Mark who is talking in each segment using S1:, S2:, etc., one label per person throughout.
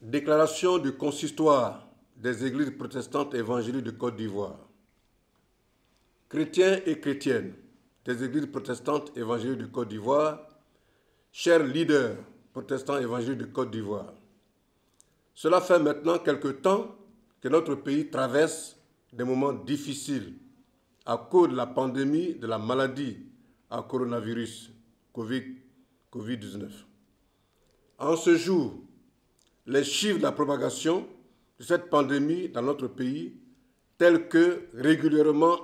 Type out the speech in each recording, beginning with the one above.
S1: Déclaration du consistoire des églises protestantes évangéliques de Côte d'Ivoire. Chrétiens et chrétiennes des églises protestantes évangéliques de Côte d'Ivoire, chers leaders protestants évangéliques de Côte d'Ivoire, cela fait maintenant quelque temps que notre pays traverse des moments difficiles à cause de la pandémie de la maladie à coronavirus Covid-19. En ce jour, les chiffres de la propagation de cette pandémie dans notre pays, tels que régulièrement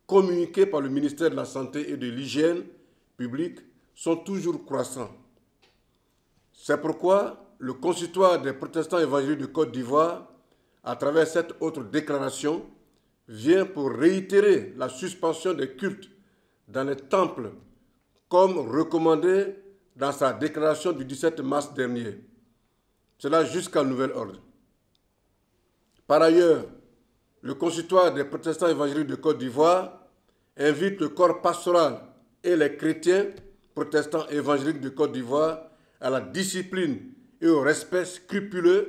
S1: communiqués par le ministère de la Santé et de l'Hygiène publique, sont toujours croissants. C'est pourquoi le consistoire des protestants évangéliques de Côte d'Ivoire, à travers cette autre déclaration, vient pour réitérer la suspension des cultes dans les temples, comme recommandé dans sa déclaration du 17 mars dernier. Cela jusqu'à nouvel ordre. Par ailleurs, le consistoire des protestants évangéliques de Côte d'Ivoire invite le corps pastoral et les chrétiens protestants évangéliques de Côte d'Ivoire à la discipline et au respect scrupuleux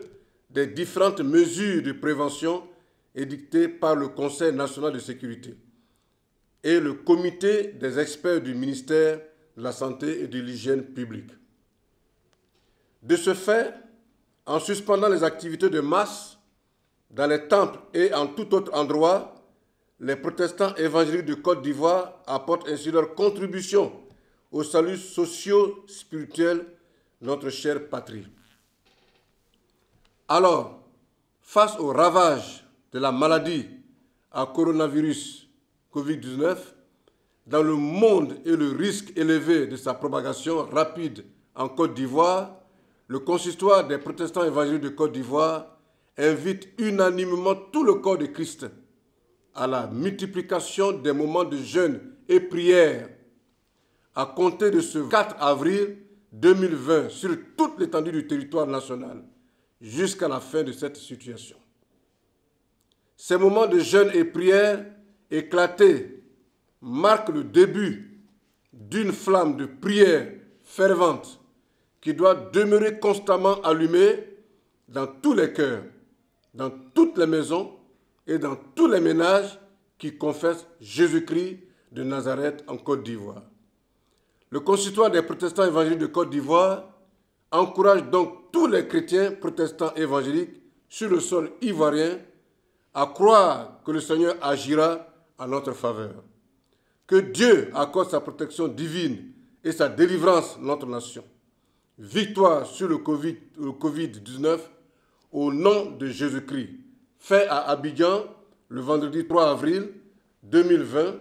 S1: des différentes mesures de prévention édictées par le Conseil national de sécurité et le comité des experts du ministère de la Santé et de l'Hygiène publique. De ce fait, en suspendant les activités de masse dans les temples et en tout autre endroit, les protestants évangéliques de Côte d'Ivoire apportent ainsi leur contribution au salut socio-spirituel de notre chère patrie. Alors, face aux ravages de la maladie à coronavirus Covid-19, dans le monde et le risque élevé de sa propagation rapide en Côte d'Ivoire, le consistoire des protestants évangéliques de Côte d'Ivoire invite unanimement tout le corps de Christ à la multiplication des moments de jeûne et prière à compter de ce 4 avril 2020 sur toute l'étendue du territoire national jusqu'à la fin de cette situation. Ces moments de jeûne et prière éclatés marquent le début d'une flamme de prière fervente qui doit demeurer constamment allumée dans tous les cœurs, dans toutes les maisons et dans tous les ménages qui confessent Jésus-Christ de Nazareth en Côte d'Ivoire. Le consistoire des protestants évangéliques de Côte d'Ivoire encourage donc tous les chrétiens protestants évangéliques sur le sol ivoirien à croire que le Seigneur agira en notre faveur, que Dieu accorde sa protection divine et sa délivrance à notre nation. Victoire sur le Covid-19 au nom de Jésus-Christ. Fait à Abidjan le vendredi 3 avril 2020